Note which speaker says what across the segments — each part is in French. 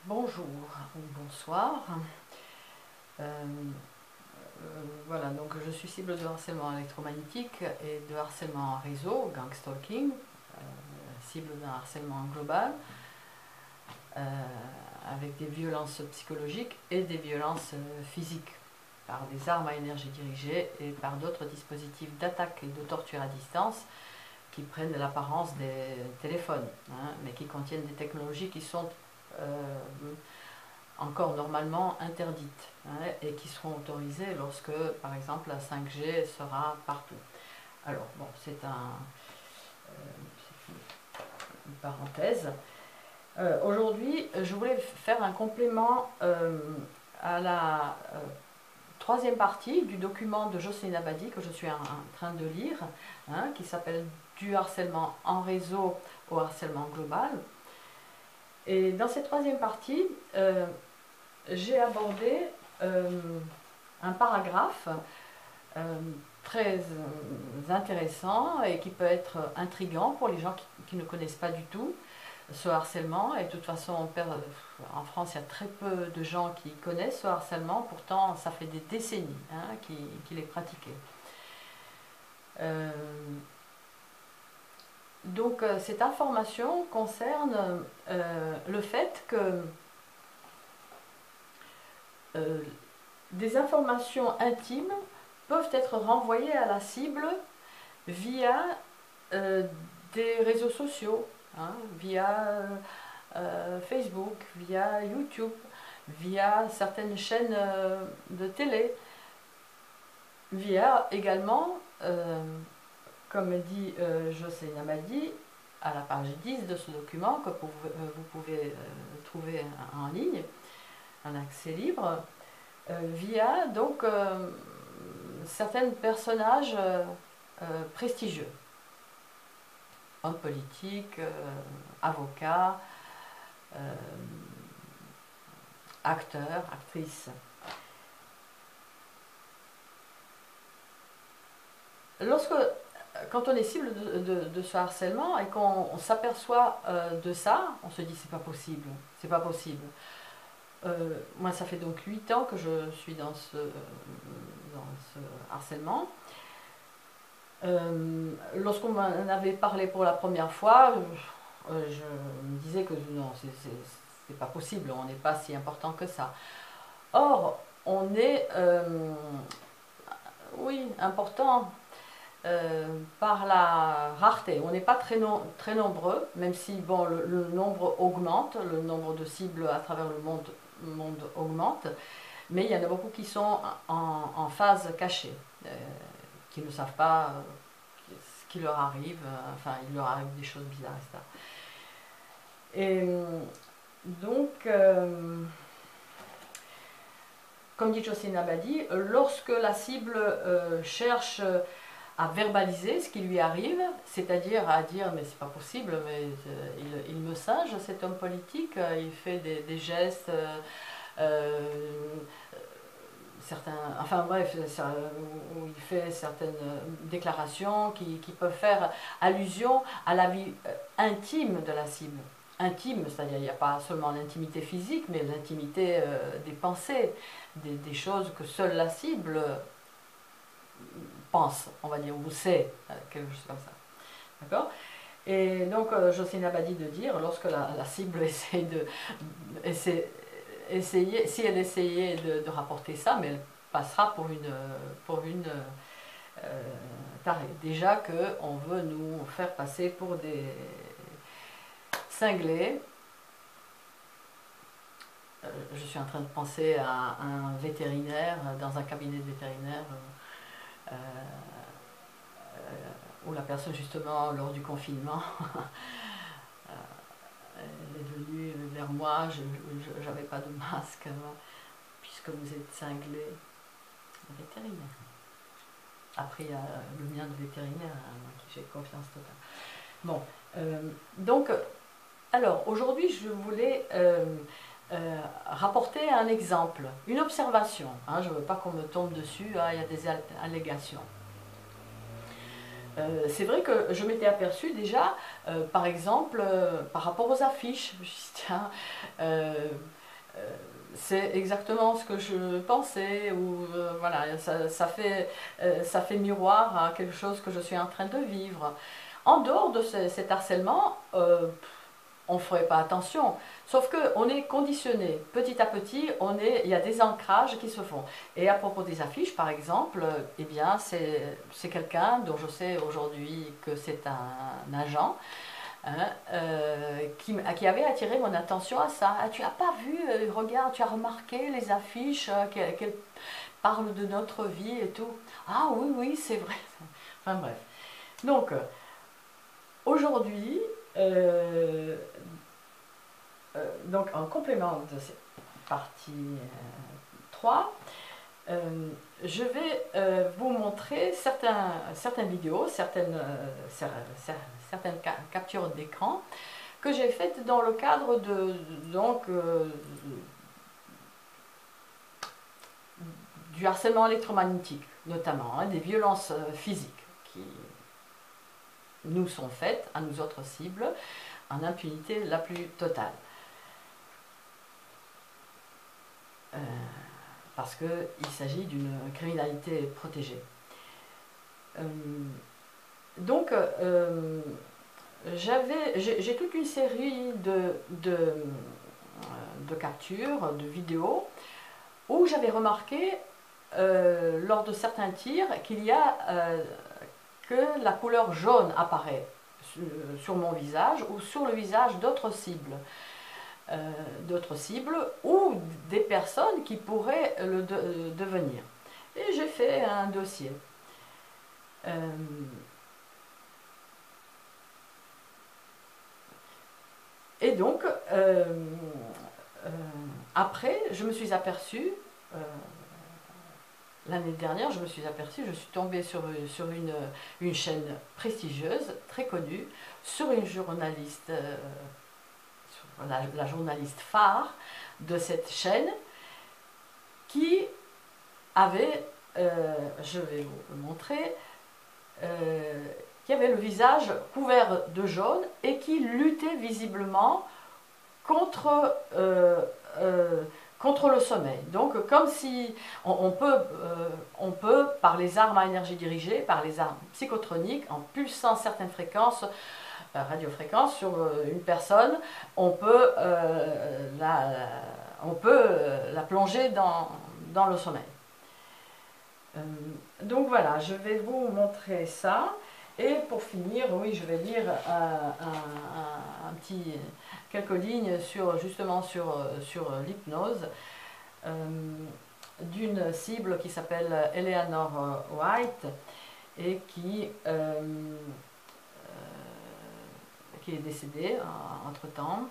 Speaker 1: Bonjour ou bonsoir. Voilà, donc je suis cible de harcèlement électromagnétique et de harcèlement en réseau, gang stalking, cible d'un harcèlement global, avec des violences psychologiques et des violences physiques, par des armes à énergie dirigée et par d'autres dispositifs d'attaque et de torture à distance qui prennent l'apparence des téléphones, hein, mais qui contiennent des technologies qui sont encore normalement interdites, hein, et qui seront autorisées lorsque, par exemple, la 5G sera partout. Alors, bon, c'est une parenthèse. Aujourd'hui, je voulais faire un complément à la troisième partie du document de Jocelyne Abadi que je suis en train de lire, hein, qui s'appelle Du harcèlement en réseau au harcèlement global. Et dans cette troisième partie, j'ai abordé un paragraphe très intéressant et qui peut être intriguant pour les gens qui ne connaissent pas du tout ce harcèlement. Et de toute façon, en France, il y a très peu de gens qui connaissent ce harcèlement, pourtant ça fait des décennies, hein, qu'il est pratiqué. Donc cette information concerne le fait que des informations intimes peuvent être renvoyées à la cible via des réseaux sociaux, hein, via Facebook, via YouTube, via certaines chaînes de télé, via également, comme dit Jocelyne Abadi, à la page 10 de ce document que vous pouvez trouver en ligne, en accès libre, via donc certains personnages prestigieux, hommes politiques, avocats, acteurs, actrices. Quand on est cible de ce harcèlement et qu'on s'aperçoit de ça, on se dit c'est pas possible, c'est pas possible. Moi, ça fait donc 8 ans que je suis dans ce harcèlement. Lorsqu'on m'en avait parlé pour la première fois, je me disais que non, c'est pas possible, on n'est pas si important que ça. Or, on est, oui, important par la rareté. On n'est pas très nombreux, même si bon, le nombre augmente, le nombre de cibles à travers le monde augmente, mais il y en a beaucoup qui sont en phase cachée, qui ne savent pas ce qui leur arrive, enfin il leur arrive des choses bizarres, etc. Et donc, comme dit Jocelyne Abadi, lorsque la cible cherche à verbaliser ce qui lui arrive, c'est-à-dire à dire mais c'est pas possible, mais il me singe cet homme politique, il fait des gestes, certains, enfin bref, où il fait certaines déclarations qui peuvent faire allusion à la vie intime de la cible. Intime, c'est-à-dire il n'y a pas seulement l'intimité physique, mais l'intimité des pensées, des choses que seule la cible pense, on va dire, ou sait, quelque chose comme ça. D'accord? Et donc, Jocelyne Abadi de dire, lorsque la cible essaye si elle essayait de rapporter ça, mais elle passera pour une tarée. Déjà qu'on veut nous faire passer pour des cinglés. Je suis en train de penser à un vétérinaire, dans un cabinet de vétérinaire, où la personne justement lors du confinement elle est venue vers moi, je n'avais pas de masque, puisque vous êtes cinglé, vétérinaire. Après il y a le mien de vétérinaire, à qui j'ai confiance totale. Bon, donc alors aujourd'hui je voulais rapporter un exemple, une observation, hein, je ne veux pas qu'on me tombe dessus, hein, il y a des allégations. C'est vrai que je m'étais aperçue déjà, par exemple, par rapport aux affiches. Je me suis dit, tiens, c'est exactement ce que je pensais, ou voilà, ça fait miroir à quelque chose que je suis en train de vivre. En dehors de cet harcèlement, on ne ferait pas attention. Sauf qu'on est conditionné. Petit à petit, il y a des ancrages qui se font. Et à propos des affiches, par exemple, eh bien, c'est quelqu'un dont je sais aujourd'hui que c'est un agent, hein, qui avait attiré mon attention à ça. Ah, tu n'as pas vu, regarde, tu as remarqué les affiches qu'elles parlent de notre vie et tout. Ah oui, oui, c'est vrai. Enfin bref. Donc, aujourd'hui, donc en complément de cette partie 3, je vais vous montrer certaines vidéos, certaines captures d'écran que j'ai faites dans le cadre du harcèlement électromagnétique, notamment, hein, des violences physiques qui nous sont faites à nous autres cibles en impunité la plus totale. Parce qu'il s'agit d'une criminalité protégée. Donc, j'ai toute une série de captures, de vidéos, où j'avais remarqué, lors de certains tirs, qu'il y a que la couleur jaune apparaît sur mon visage ou sur le visage d'autres cibles. Ou des personnes qui pourraient le devenir. Et j'ai fait un dossier. Et donc, après, je me suis aperçue, l'année dernière, je suis tombée sur une chaîne prestigieuse, très connue, sur une journaliste, la journaliste phare de cette chaîne, qui avait, je vais vous le montrer, qui avait le visage couvert de jaune et qui luttait visiblement contre le sommeil. Donc comme si on peut, par les armes à énergie dirigée, par les armes psychotroniques, en pulsant certaines fréquences, radiofréquences sur une personne, on peut la plonger dans le sommeil. Donc voilà, je vais vous montrer ça. Et pour finir, oui, je vais lire quelques lignes justement sur l'hypnose d'une cible qui s'appelle Eleanor White et qui est décédée entre-temps,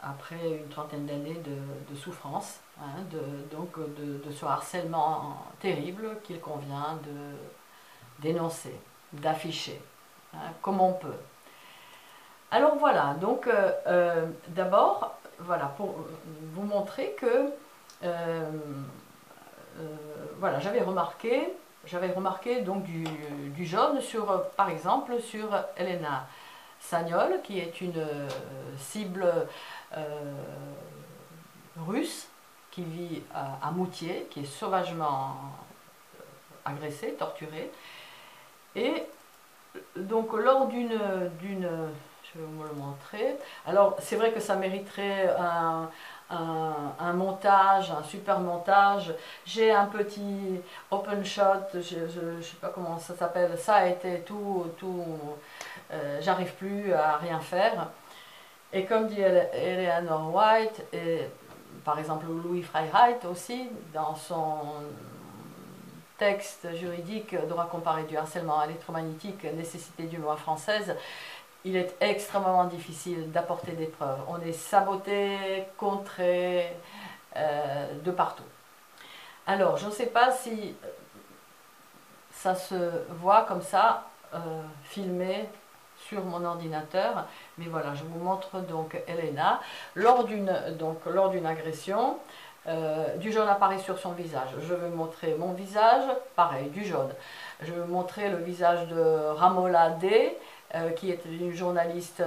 Speaker 1: après une trentaine d'années de souffrance, hein, de ce harcèlement terrible qu'il convient de dénoncer, d'afficher, hein, comme on peut. Alors voilà, donc d'abord, voilà, pour vous montrer que voilà, j'avais remarqué donc du jaune par exemple sur Elena Sagnol, qui est une cible russe qui vit à Moutier, qui est sauvagement agressée, torturée. Et donc lors d'une je vais vous le montrer. Alors c'est vrai que ça mériterait un montage, un super montage. J'ai un petit open shot, je ne sais pas comment ça s'appelle, ça a été tout j'arrive plus à rien faire. Et comme dit Eleanor White, et par exemple Louis Freiheit aussi, dans son texte juridique droit comparé du harcèlement électromagnétique, nécessité d'une loi française, il est extrêmement difficile d'apporter des preuves. On est saboté, contré de partout. Alors, je ne sais pas si ça se voit comme ça, filmé sur mon ordinateur, mais voilà, je vous montre donc Elena lors d'une agression. Du jaune apparaît sur son visage. Je vais montrer mon visage, pareil, du jaune. Je vais montrer le visage de Ramola D, qui est une journaliste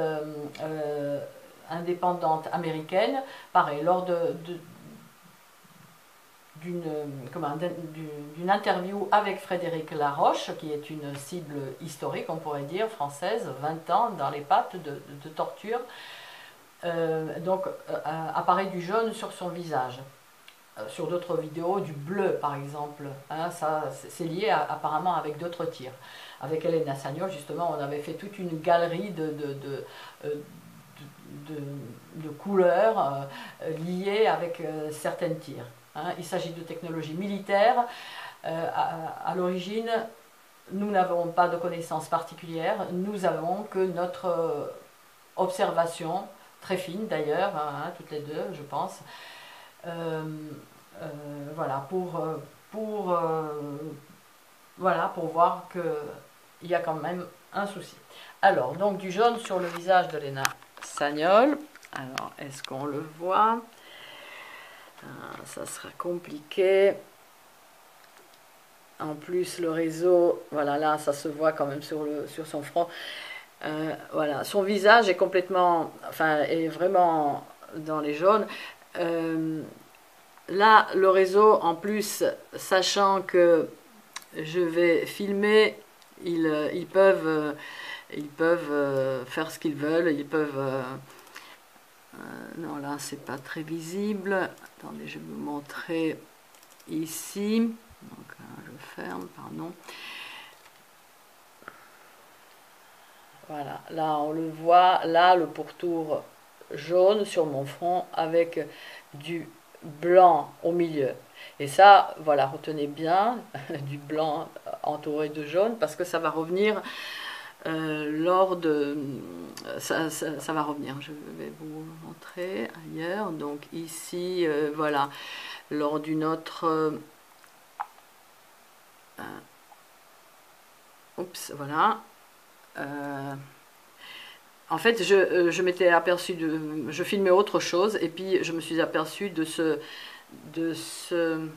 Speaker 1: indépendante américaine. Pareil, lors d'une interview avec Frédéric Laroche, qui est une cible historique, on pourrait dire, française, 20 ans dans les pattes de torture. Apparaît du jaune sur son visage. Sur d'autres vidéos, du bleu par exemple. Hein, ça, c'est lié apparemment avec d'autres tirs. Avec Elena Sagnol, justement, on avait fait toute une galerie de couleurs liées avec certains tirs. Hein. Il s'agit de technologies militaires. À l'origine, nous n'avons pas de connaissances particulières. Nous avons que notre observation, très fine d'ailleurs, hein, toutes les deux, je pense. Voilà, pour voir qu'il y a quand même un souci. Alors, donc du jaune sur le visage de Elena Sagnol. Alors, est-ce qu'on le voit? Ça sera compliqué. En plus, le réseau, voilà, là, ça se voit quand même sur son front. Voilà, son visage est complètement, enfin, est vraiment dans les jaunes. Là, le réseau, en plus, sachant que je vais filmer, ils peuvent faire ce qu'ils veulent. Ils peuvent. Non, là, c'est pas très visible. Attendez, je vais vous montrer ici. Donc, je ferme, pardon. Voilà, là, on le voit. Là, le pourtour jaune sur mon front avec du blanc au milieu. Et ça, voilà, retenez bien, du blanc entouré de jaune, parce que ça va revenir lors de... Ça va revenir, je vais vous montrer ailleurs. Donc ici, voilà, lors d'une autre... oups, voilà. En fait, je m'étais aperçue je filmais autre chose et puis je me suis aperçue de ce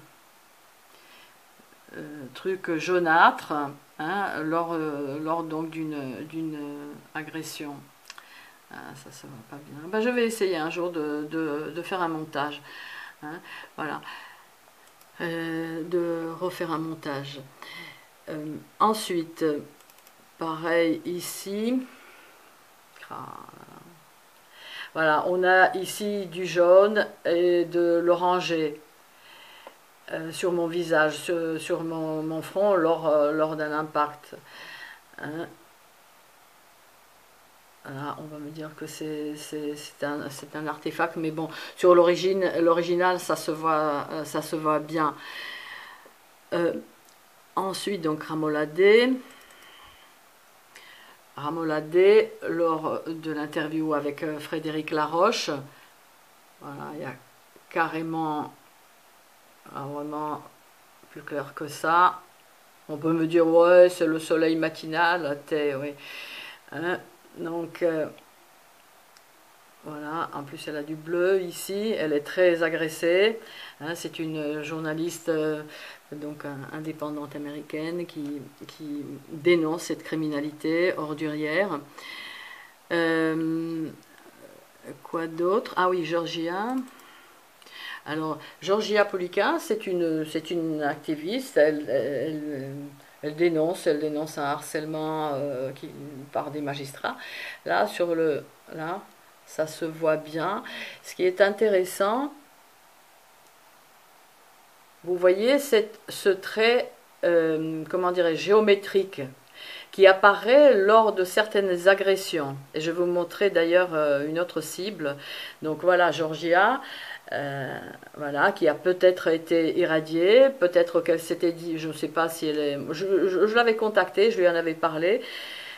Speaker 1: truc jaunâtre, hein, lors donc d'une agression. Ça se voit pas bien. Ben, je vais essayer un jour de faire un montage, hein, voilà, de refaire un montage. Ensuite, pareil ici. Voilà, on a ici du jaune et de l'orangé sur mon visage, sur mon front lors d'un impact. Hein. Voilà, on va me dire que c'est un artefact, mais bon, sur l'original, ça se voit bien. Ensuite, donc Ramola D, lors de l'interview avec Frédéric Laroche, voilà, il y a carrément, vraiment plus clair que ça. On peut me dire, ouais, c'est le soleil matinal, oui. Hein, donc, voilà, en plus elle a du bleu ici, elle est très agressée. Hein, c'est une journaliste donc indépendante américaine qui dénonce cette criminalité ordurière. Quoi d'autre? Ah oui, Georgia. Alors, Georgia Poliquin, c'est une activiste. Elle dénonce un harcèlement par des magistrats. Là, là, ça se voit bien. Ce qui est intéressant, vous voyez ce trait, comment dirais-je, géométrique, qui apparaît lors de certaines agressions. Et je vais vous montrer d'ailleurs une autre cible. Donc voilà, Georgia, voilà, qui a peut-être été irradiée, peut-être qu'elle s'était dit, je ne sais pas si elle est... Je l'avais contactée, je lui en avais parlé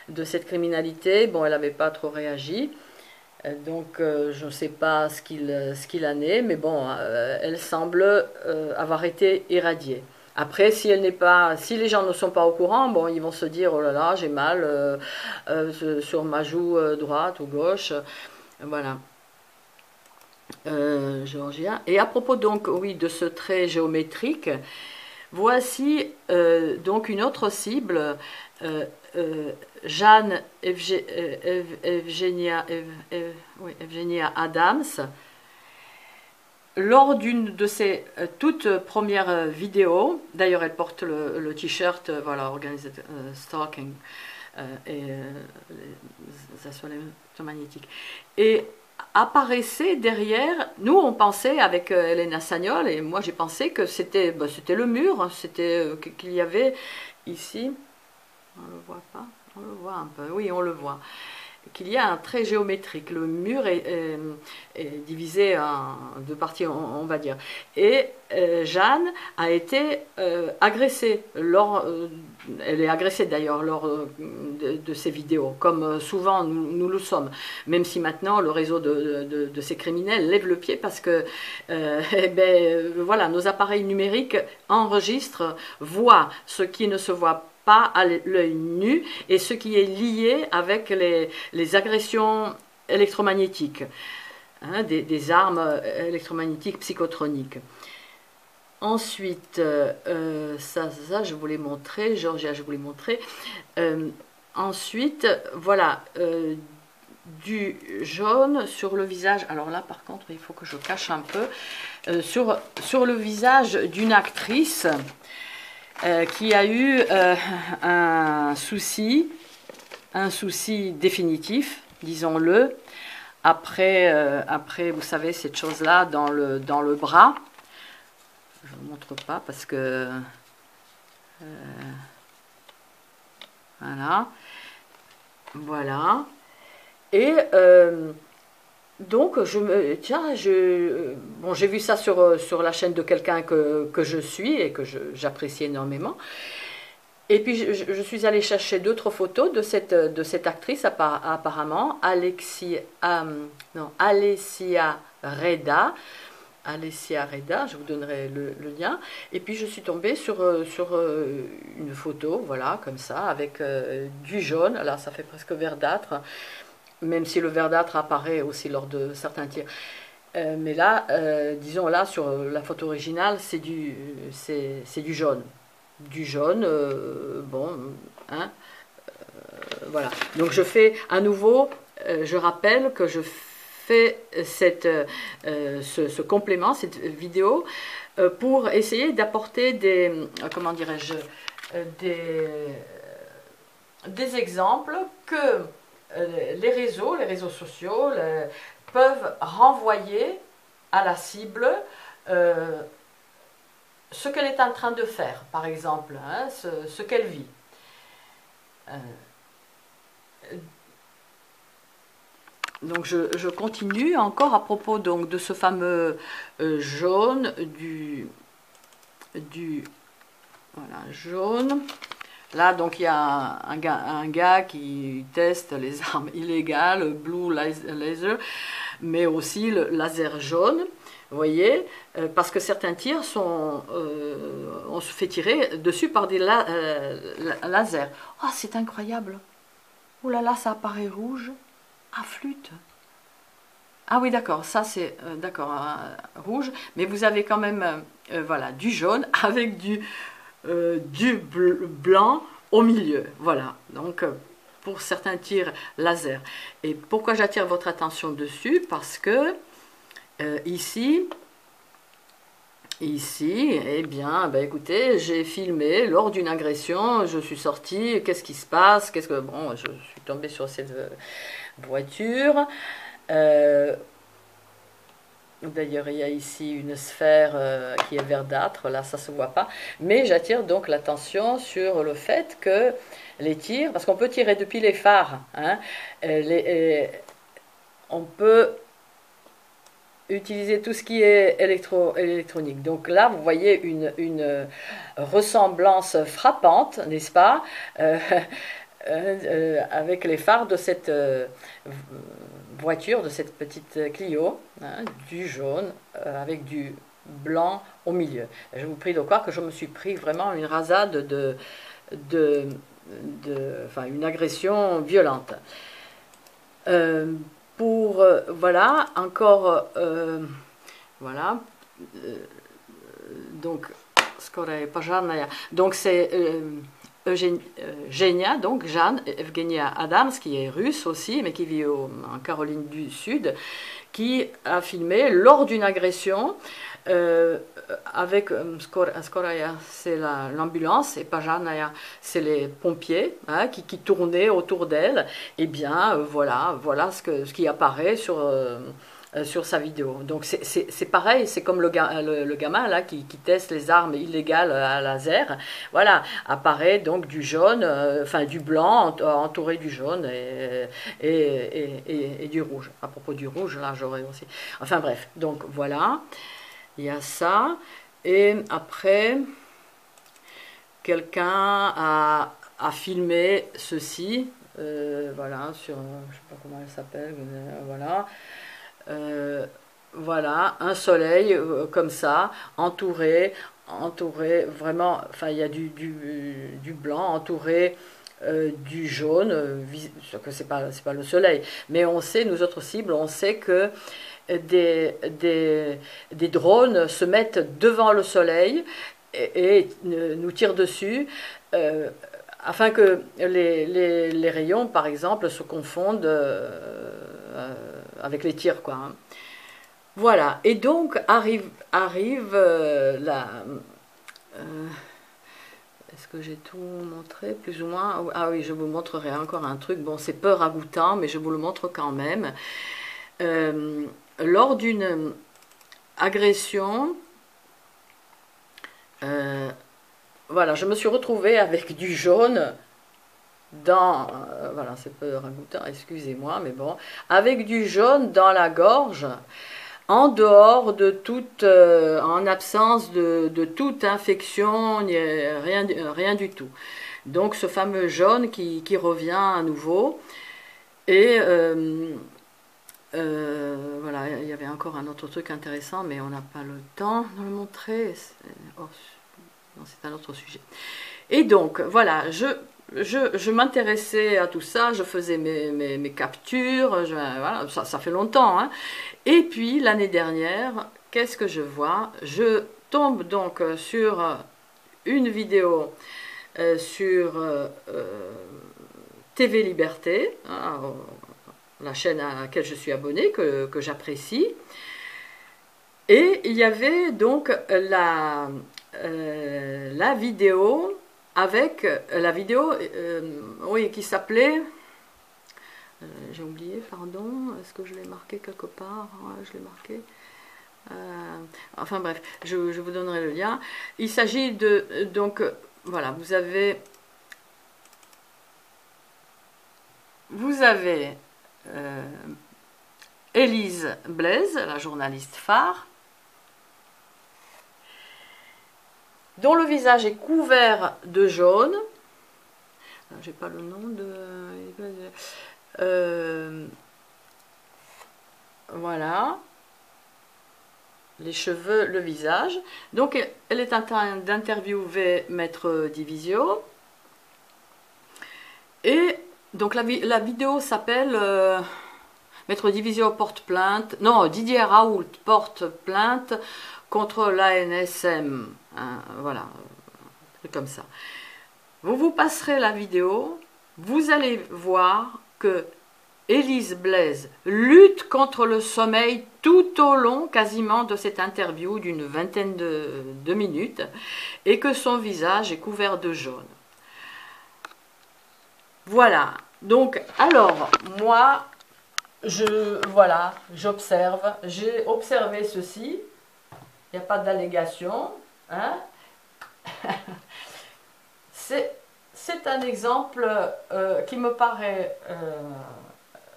Speaker 1: de cette criminalité. Bon, elle n'avait pas trop réagi. Donc je ne sais pas ce qu'il en est, mais bon, elle semble avoir été irradiée. Après, si les gens ne sont pas au courant, bon, ils vont se dire, oh là là, j'ai mal sur ma joue droite ou gauche, voilà. géorgien. Et à propos donc, oui, de ce trait géométrique, voici donc une autre cible, Jeanne Evgenia Adams. Lors d'une de ses toutes premières vidéos, d'ailleurs elle porte le t-shirt, voilà, Organized Stalking et les assauts électromagnétiques, et apparaissait derrière, nous on pensait avec Elena Sagnol, et moi j'ai pensé que c'était le mur, c'était qu'il y avait ici, on le voit pas, on le voit un peu, oui on le voit, qu'il y a un trait géométrique. Le mur est divisé en deux parties, on va dire. Et Jeanne a été agressée. Elle est agressée d'ailleurs lors de ces vidéos, comme souvent nous le sommes. Même si maintenant le réseau de ces criminels lève le pied parce que voilà, nos appareils numériques enregistrent, voient ce qui ne se voit pas à l'œil nu et ce qui est lié avec les agressions électromagnétiques, hein, des armes électromagnétiques psychotroniques. Ensuite, ça je voulais montrer, Georgia je voulais montrer. Ensuite, voilà, du jaune sur le visage. Alors là par contre il faut que je cache un peu, sur le visage d'une actrice qui a eu un souci définitif, disons-le, après, vous savez, cette chose-là dans le bras. Je ne vous montre pas parce que... voilà. Et... donc, j'ai vu ça sur la chaîne de quelqu'un que je suis et que j'apprécie énormément. Et puis, je suis allée chercher d'autres photos de cette actrice, apparemment, Alessia Reda. Alessia Reda, je vous donnerai le lien. Et puis, je suis tombée sur une photo, voilà, comme ça, avec du jaune. Là, ça fait presque verdâtre. Même si le verdâtre apparaît aussi lors de certains tirs. Mais là, disons là, sur la photo originale, c'est du jaune. Du jaune, bon, hein, voilà. Donc je fais à nouveau, je rappelle que je fais ce complément, cette vidéo, pour essayer d'apporter comment dirais-je, des exemples que les réseaux sociaux peuvent renvoyer à la cible ce qu'elle est en train de faire, par exemple, hein, ce qu'elle vit. Donc je continue encore à propos donc, de ce fameux jaune, voilà, jaune. Là, donc, il y a un gars qui teste les armes illégales, blue laser, mais aussi le laser jaune, vous voyez, parce que certains tirs on se fait tirer dessus par des lasers. Oh, c'est incroyable. Oh là là, ça apparaît rouge. Ah, flûte. Ah oui, d'accord, ça c'est rouge, mais vous avez quand même voilà, du jaune avec du blanc au milieu, voilà, donc pour certains tirs laser. Et pourquoi j'attire votre attention dessus? Parce que ici, eh bien, écoutez, j'ai filmé lors d'une agression, je suis sortie, qu'est-ce qui se passe? Bon, je suis tombée sur cette voiture. D'ailleurs, il y a ici une sphère qui est verdâtre, là ça se voit pas, mais j'attire donc l'attention sur le fait que les tirs, parce qu'on peut tirer depuis les phares, hein, on peut utiliser tout ce qui est électronique. Donc là, vous voyez une ressemblance frappante, n'est-ce pas, avec les phares de cette voiture, de cette petite Clio, hein, du jaune avec du blanc au milieu. Je vous prie de croire que je me suis pris vraiment une rasade enfin une agression violente. pour, voilà, encore, voilà, donc, donc c'est Eugenia, donc Jeanne Evgenia Adams, qui est russe aussi, mais qui vit en Caroline du Sud, qui a filmé lors d'une agression avec Skoraya, c'est l'ambulance, et Pajanaya, c'est les pompiers, hein, qui tournaient autour d'elle. Et bien voilà ce qui apparaît sur sa vidéo. Donc c'est pareil, c'est comme le gamin là qui teste les armes illégales à laser. Voilà, apparaît donc du jaune, enfin du blanc entouré du jaune et du rouge. À propos du rouge, là j'aurais aussi. Enfin bref, donc voilà, il y a ça. Et après, quelqu'un a filmé ceci, voilà, sur, je sais pas comment elle s'appelle, voilà. Voilà, un soleil comme ça, entouré vraiment, enfin il y a du blanc entouré du jaune, que c'est pas le soleil, mais on sait, nous autres cibles, on sait que des drones se mettent devant le soleil et nous tirent dessus, afin que les rayons, par exemple, se confondent avec les tirs, quoi. Hein. Voilà, et donc arrive la... Est-ce que j'ai tout montré, plus ou moins? Ah oui, je vous montrerai encore un truc. Bon, c'est peu ragoûtant, mais je vous le montre quand même. Lors d'une agression, voilà, je me suis retrouvée avec du jaune dans, voilà, c'est peu ragoûtant, excusez-moi, mais bon, avec du jaune dans la gorge, en dehors de toute, en absence de toute infection, rien du tout. Donc ce fameux jaune qui revient à nouveau, et voilà, il y avait encore un autre truc intéressant, mais on n'a pas le temps de le montrer, c'est un autre sujet. Et donc, voilà, je m'intéressais à tout ça, je faisais mes captures, voilà, ça fait longtemps. Hein. Et puis, l'année dernière, qu'est-ce que je vois? Je tombe donc sur une vidéo sur TV Liberté, hein, la chaîne à laquelle je suis abonnée, que j'apprécie. Et il y avait donc la vidéo avec la vidéo oui, qui s'appelait, j'ai oublié, pardon, est-ce que je l'ai marqué quelque part? Ouais, je l'ai marqué. Enfin bref, je vous donnerai le lien. Il s'agit de, donc, voilà, vous avez Élise Blaise, la journaliste phare, dont le visage est couvert de jaune. J'ai pas le nom de... voilà. Les cheveux, le visage. Donc, elle est en train d'interviewer Maître Divisio. Et donc, la vidéo s'appelle Maître Divisio porte plainte. Non, Didier Raoult porte plainte contre l'ANSM. Hein, voilà, un truc comme ça. Vous passerez la vidéo, vous allez voir que Élise Blaise lutte contre le sommeil tout au long quasiment de cette interview d'une vingtaine de minutes et que son visage est couvert de jaune. Voilà, donc alors moi voilà, j'observe, j'ai observé ceci, il n'y a pas d'allégation, hein. C'est un exemple qui me paraît,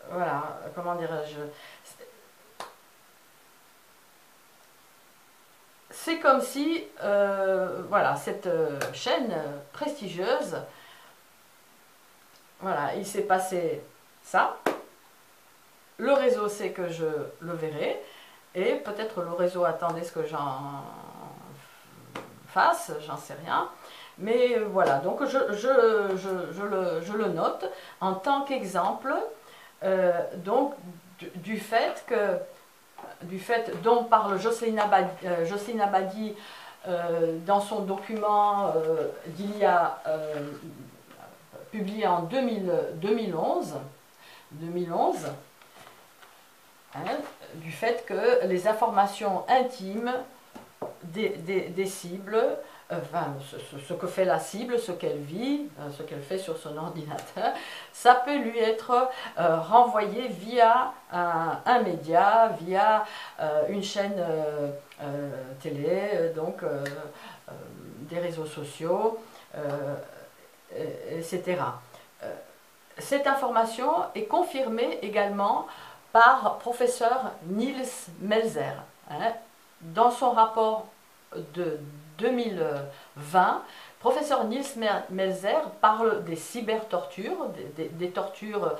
Speaker 1: voilà, comment dirais-je, c'est comme si, voilà, cette chaîne prestigieuse, voilà, il s'est passé ça, le réseau sait que je le verrai, et peut-être le réseau attendait ce que j'en fasse, j'en sais rien. Mais voilà, donc je le note en tant qu'exemple donc du fait dont parle Jocelyne Abadi dans son document publié en 2011, hein, du fait que les informations intimes des cibles, enfin, ce que fait la cible, ce qu'elle vit, ce qu'elle fait sur son ordinateur, ça peut lui être renvoyé via un média, via une chaîne télé, donc des réseaux sociaux, etc. Cette information est confirmée également par professeur Niels Melzer. Hein. Dans son rapport de 2020, professeur Niels Melzer parle des cybertortures, des tortures,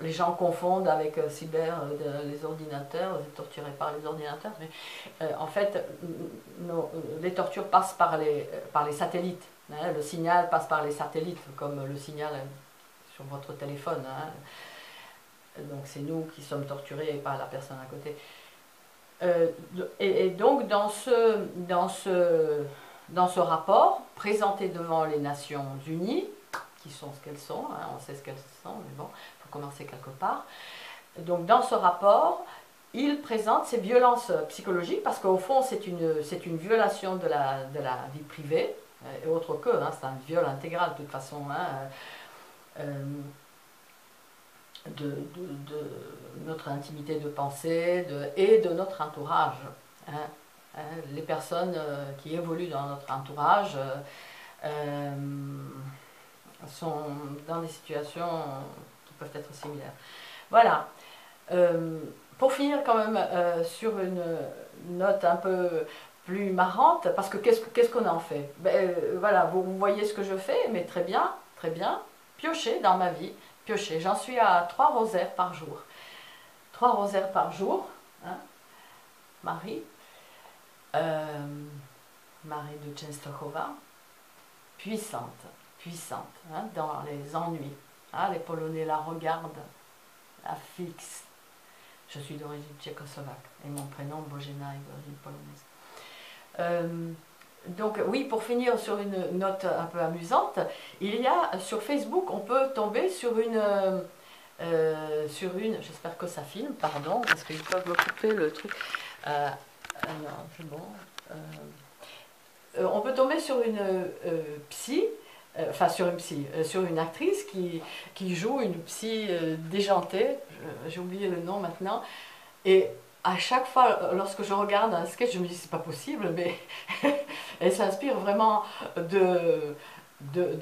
Speaker 1: les gens confondent avec les ordinateurs, torturés par les ordinateurs, mais en fait, les tortures passent par les satellites. Hein, le signal passe par les satellites, comme le signal sur votre téléphone. Hein. Donc c'est nous qui sommes torturés et pas la personne à côté. Et donc dans ce rapport présenté devant les Nations Unies, qui sont ce qu'elles sont, hein, on sait ce qu'elles sont, mais bon, il faut commencer quelque part. Donc dans ce rapport, il présente ces violences psychologiques, parce qu'au fond c'est une violation de la vie privée, et autre que, hein, c'est un viol intégral de toute façon, hein, de notre intimité de pensée et de notre entourage. Hein. Les personnes qui évoluent dans notre entourage sont dans des situations qui peuvent être similaires. Voilà. Pour finir quand même sur une note un peu plus marrante, parce que qu'est-ce qu'on en fait? Voilà, vous voyez ce que je fais, mais très bien, piocher dans ma vie. Piocher. J'en suis à 3 rosaires par jour. 3 rosaires par jour. Hein, Marie. Marie de Częstochowa. Puissante. Hein, dans les ennuis. Hein, les Polonais la regardent. La fixent. Je suis d'origine tchécoslovaque. Et mon prénom, Bożena, est d'origine polonaise. Donc oui, pour finir sur une note un peu amusante, il y a sur Facebook, on peut tomber sur une j'espère que ça filme, pardon, parce qu'ils peuvent me couper le truc. Non, c'est bon. On peut tomber sur une psy, enfin sur une actrice qui joue une psy déjantée, j'ai oublié le nom maintenant, et à chaque fois, lorsque je regarde un sketch, je me dis c'est pas possible, mais elle s'inspire vraiment de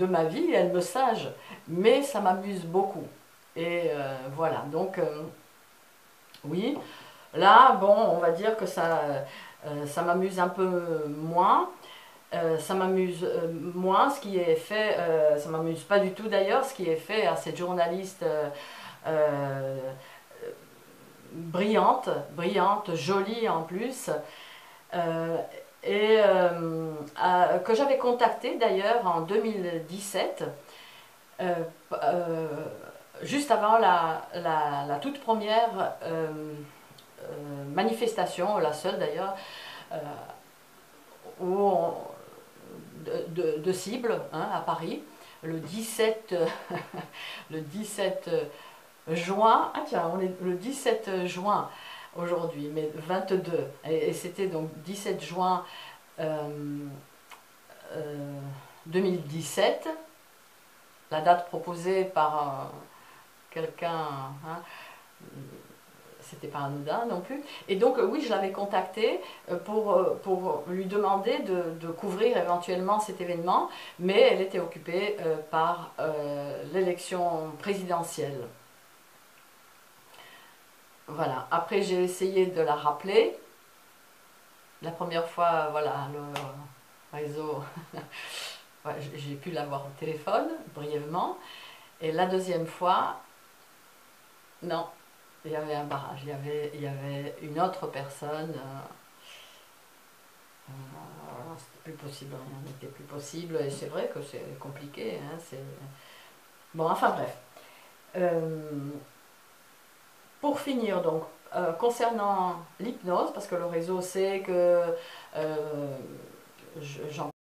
Speaker 1: ma vie, elle me sage, mais ça m'amuse beaucoup. Et voilà, donc oui, là, bon, on va dire que ça m'amuse un peu moins. Ça m'amuse moins ce qui est fait, ça m'amuse pas du tout d'ailleurs, ce qui est fait à cette journaliste brillante, jolie en plus, et que j'avais contactée d'ailleurs en 2017, juste avant la toute première manifestation, la seule d'ailleurs, de cible, hein, à Paris, le 17 juin, ah tiens, on est le 17 juin aujourd'hui, mais 22, et c'était donc 17 juin 2017, la date proposée par quelqu'un, hein, c'était pas anodin non plus, et donc oui, je l'avais contactée pour lui demander de couvrir éventuellement cet événement, mais elle était occupée par l'élection présidentielle. Voilà, après j'ai essayé de la rappeler. La première fois, voilà, le réseau, ouais, j'ai pu l'avoir au téléphone, brièvement. Et la deuxième fois, non, il y avait un barrage, il y avait une autre personne. C'était plus possible, rien n'était plus possible. Et c'est vrai que c'est compliqué. Hein, bon, enfin bref. Pour finir, donc, concernant l'hypnose, parce que le réseau sait que j'en